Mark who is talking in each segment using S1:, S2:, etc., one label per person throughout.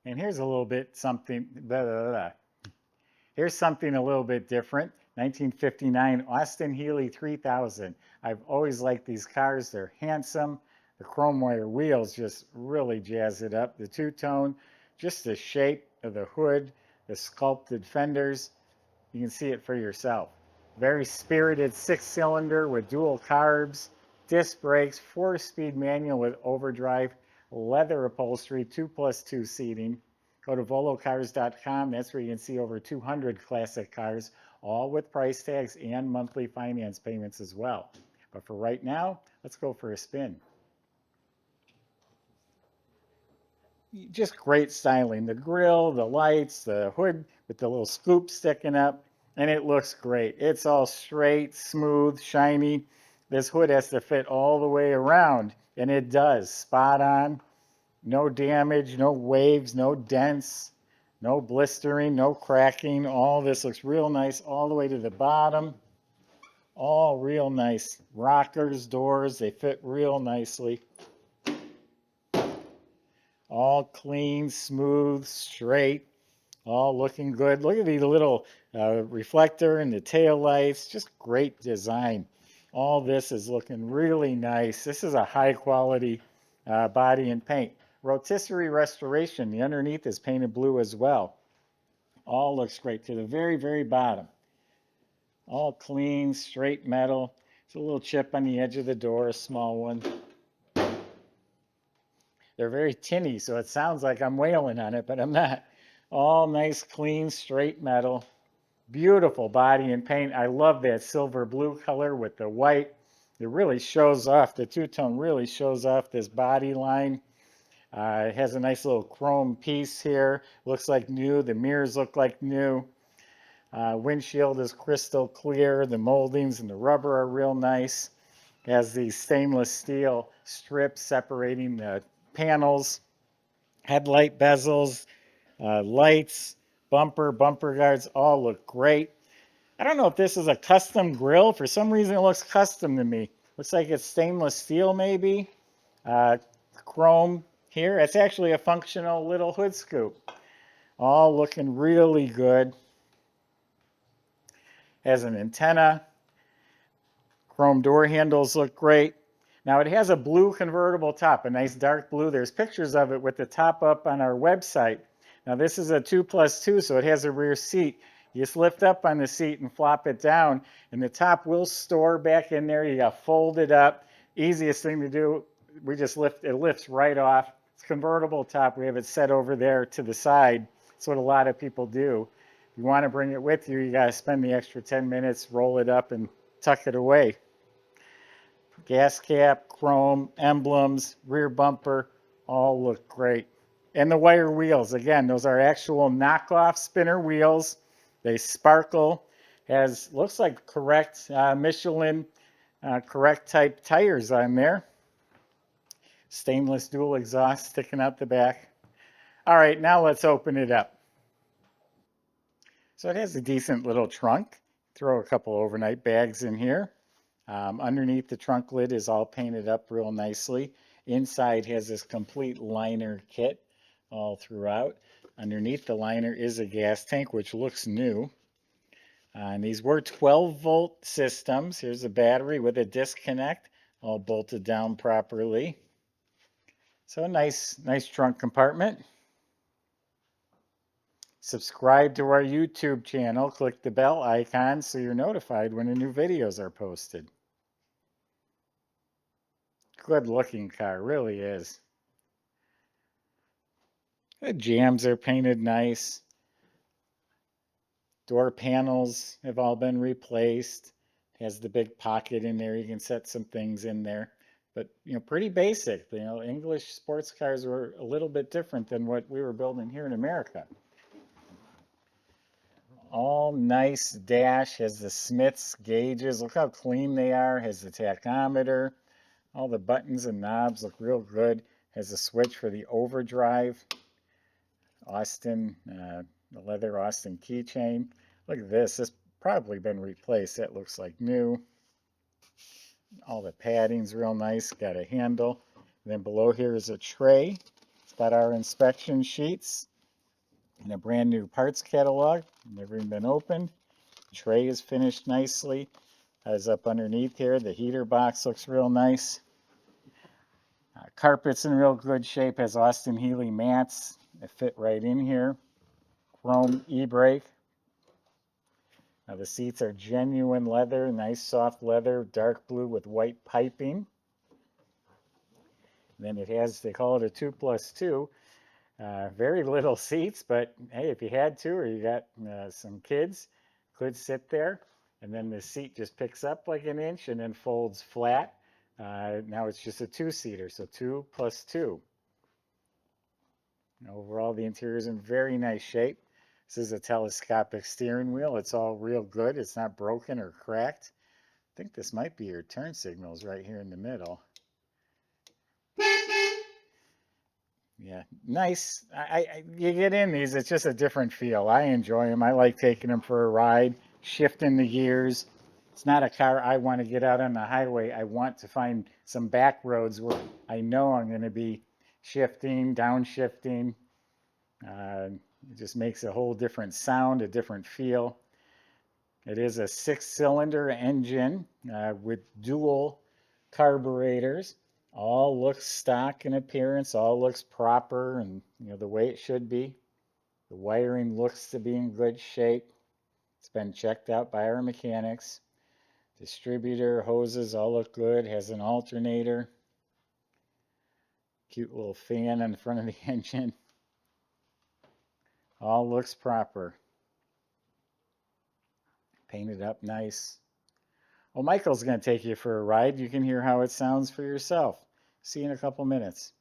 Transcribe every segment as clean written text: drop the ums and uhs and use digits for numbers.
S1: And here's a little bit something, blah, blah, blah. Here's something a little bit different. 1959 Austin Healey 3000. I've always liked these cars. They're handsome. The chrome wire wheels just really jazz it up. The two-tone, just the shape of the hood, the sculpted fenders, you can see it for yourself. Very spirited six-cylinder with dual carbs, disc brakes, four-speed manual with overdrive, leather upholstery, 2+2 seating. Go to volocars.com. That's where you can see over 200 classic cars, all with price tags and monthly finance payments as well. But for right now, let's go for a spin. Just great styling. The grille, the lights, the hood with the little scoop sticking up, and it looks great. It's all straight, smooth, shiny. This hood has to fit all the way around, and it does. Spot on. No damage, no waves, no dents, no blistering, no cracking. All this looks real nice all the way to the bottom. All real nice. Rockers, doors, they fit real nicely. All clean, smooth, straight, all looking good. Look at the little reflector and the tail lights. Just great design. All this is looking really nice. This is a high quality body and paint. Rotisserie restoration. The underneath is painted blue as well. All looks great to the very, very bottom. All clean, straight metal. There's a little chip on the edge of the door, a small one. They're very tinny, so it sounds like I'm wailing on it, but I'm not. All nice, clean, straight metal. Beautiful body and paint. I love that silver blue color with the white. It really shows off, the two-tone really shows off this body line. It has a nice little chrome piece here. Looks like new. The mirrors look like new. Windshield is crystal clear. The moldings and the rubber are real nice. It has these stainless steel strips separating the panels, headlight bezels, lights, bumper guards, all look great. I don't know if this is a custom grille. For some reason, it looks custom to me. Looks like it's stainless steel, maybe. Chrome here. It's actually a functional little hood scoop. All looking really good. Has an antenna. Chrome door handles look great. Now it has a blue convertible top, a nice dark blue. There's pictures of it with the top up on our website. Now this is a 2+2, so it has a rear seat. You just lift up on the seat and flop it down, and the top will store back in there. You got folded up. Easiest thing to do, we just lift, it lifts right off. It's convertible top. We have it set over there to the side. That's what a lot of people do. If you want to bring it with you, you got to spend the extra 10 minutes, roll it up, and tuck it away. Gas cap, chrome, emblems, rear bumper, all look great. And the wire wheels, again, those are actual knockoff spinner wheels. They sparkle, has, looks like correct Michelin, correct type tires on there. Stainless dual exhaust sticking out the back. All right, now let's open it up. So it has a decent little trunk. Throw a couple overnight bags in here. Underneath the trunk lid is all painted up real nicely. Inside has this complete liner kit all throughout. Underneath the liner is a gas tank, which looks new. And these were 12-volt systems. Here's a battery with a disconnect, all bolted down properly. So a nice trunk compartment. Subscribe to our YouTube channel. Click the bell icon so you're notified when the new videos are posted. Good looking car, really is. The jambs are painted nice. Door panels have all been replaced. Has the big pocket in there. You can set some things in there. But, you know, pretty basic. You know, English sports cars were a little bit different than what we were building here in America. All nice dash. Has the Smith's gauges. Look how clean they are. Has the tachometer. All the buttons and knobs look real good. Has a switch for the overdrive. Austin, the leather Austin keychain. Look at this. This probably been replaced. That looks like new. All the padding's real nice. Got a handle. And then below here is a tray. It's got our inspection sheets. And a brand new parts catalog, never even been opened. The tray is finished nicely. As up underneath here, the heater box looks real nice. Carpet's in real good shape, has Austin Healey mats that fit right in here. Chrome e-brake. Now the seats are genuine leather, nice soft leather, dark blue with white piping. And then it has, they call it a 2+2. Very little seats, but hey, if you had to or you got some kids, could sit there. And then the seat just picks up like an inch and then folds flat. Now it's just a 2-seater, so 2+2. Overall, the interior is in very nice shape. This is a telescopic steering wheel. It's all real good. It's not broken or cracked. I think this might be your turn signals right here in the middle. Yeah, nice. You get in these, it's just a different feel. I enjoy them. I like taking them for a ride, shifting the gears. It's not a car I want to get out on the highway. I want to find some back roads where I know I'm going to be shifting, downshifting. It just makes a whole different sound, a different feel. It is a 6-cylinder engine with dual carburetors. All looks stock in appearance, all looks proper and the way it should be. The wiring looks to be in good shape. It's been checked out by our mechanics. Distributor, hoses all look good. Has an alternator. Cute little fan in front of the engine. All looks proper. Painted up nice. Well, Michael's going to take you for a ride. You can hear how it sounds for yourself. See you in a couple minutes.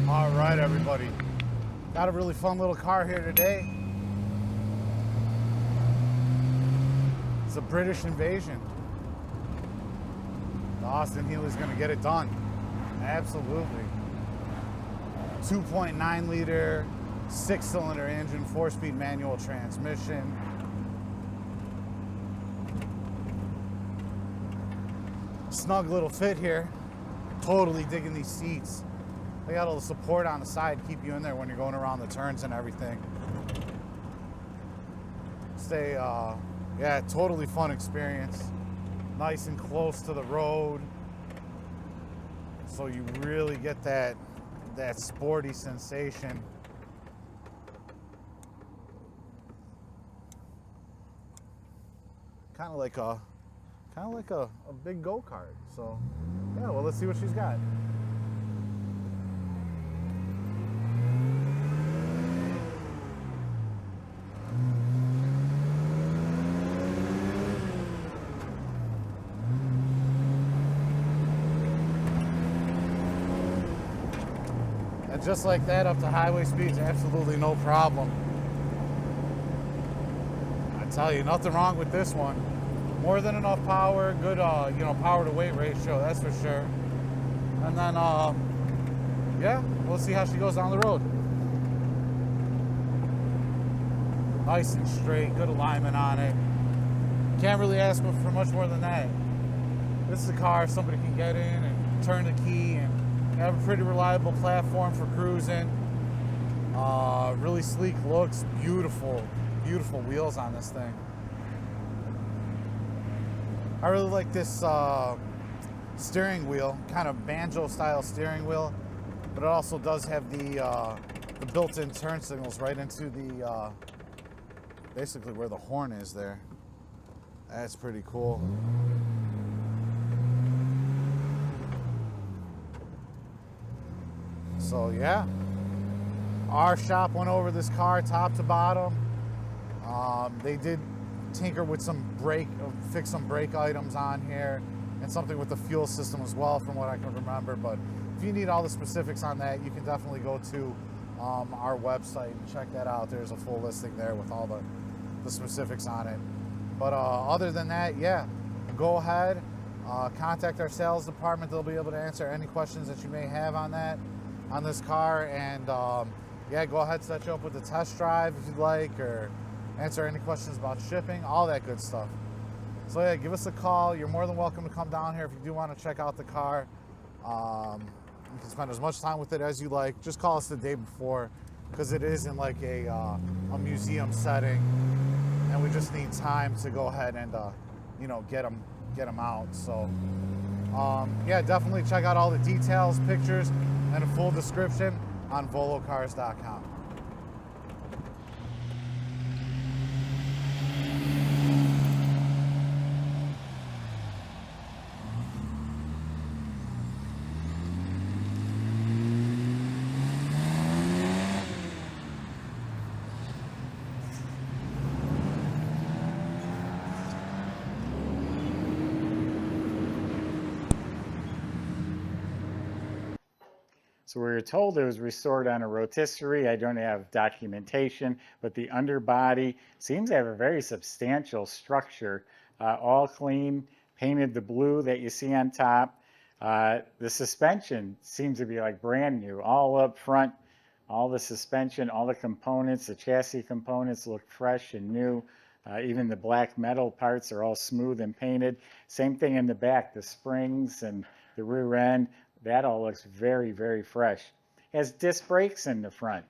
S2: All right, everybody. Got a really fun little car here today. It's a British invasion. The Austin Healey's gonna get it done. Absolutely. 2.9 liter, 6-cylinder engine, 4-speed manual transmission. Snug little fit here. Totally digging these seats. They got all the support on the side, keep you in there when you're going around the turns and everything. Yeah, totally fun experience. Nice and close to the road. So you really get that sporty sensation. Kind of like a big go-kart. So yeah, well, let's see what she's got. And just like that, up to highway speeds, absolutely no problem. I tell you, nothing wrong with this one. More than enough power, good, power to weight ratio, that's for sure. And then, yeah, we'll see how she goes down the road. Nice and straight, good alignment on it. Can't really ask for much more than that. This is a car somebody can get in and turn the key and have a pretty reliable platform for cruising. Really sleek looks, beautiful wheels on this thing. I really like this steering wheel, kind of banjo style steering wheel, but it also does have the built-in turn signals right into the basically where the horn is there. That's pretty cool. So yeah, our shop went over this car top to bottom. They did tinker with fix some brake items on here. and something with the fuel system as well, from what I can remember. But if you need all the specifics on that, you can definitely go to our website and check that out. There's a full listing there with all the specifics on it. But other than that, yeah, go ahead, contact our sales department. They'll be able to answer any questions that you may have on this car. And yeah, go ahead, set you up with a test drive if you'd like, or answer any questions about shipping, all that good stuff. So yeah, give us a call. You're more than welcome to come down here if you do want to check out the car. You can spend as much time with it as you like. Just call us the day before, because it is in like a museum setting, and we just need time to go ahead and you know, get them out. So yeah, definitely check out all the details, pictures, and a full description on volocars.com.
S1: So we were told it was restored on a rotisserie. I don't have documentation, but the underbody seems to have a very substantial structure, all clean, painted the blue that you see on top. The suspension seems to be like brand new, all up front, all the suspension, all the components, the chassis components look fresh and new. Even the black metal parts are all smooth and painted. Same thing in the back, the springs and the rear end. That all looks very, very fresh. Has disc brakes in the front.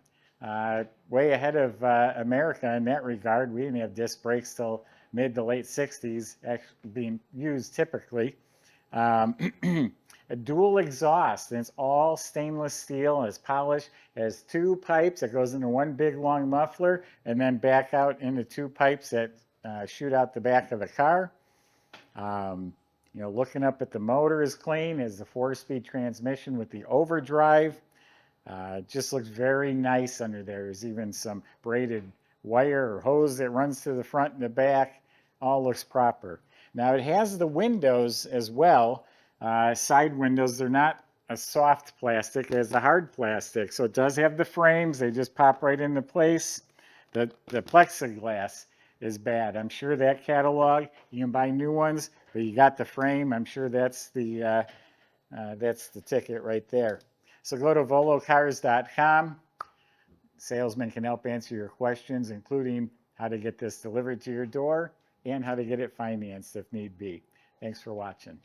S1: Way ahead of America in that regard. We didn't have disc brakes till mid to late 60s, actually being used typically. A dual exhaust, and it's all stainless steel, and it's polished. It has two pipes that goes into one big long muffler, and then back out into two pipes that shoot out the back of the car. You know, looking up at the motor is clean, is the 4-speed transmission with the overdrive. Just looks very nice under there. There's even some braided wire or hose that runs to the front and the back. All looks proper. Now it has the windows as well, side windows. They're not a soft plastic, it has the hard plastic. So it does have the frames, they just pop right into place. The plexiglass is bad. I'm sure that catalog, you can buy new ones, but you got the frame. I'm sure that's the ticket right there. So go to volocars.com. Salesman can help answer your questions, including how to get this delivered to your door and how to get it financed if need be. Thanks for watching.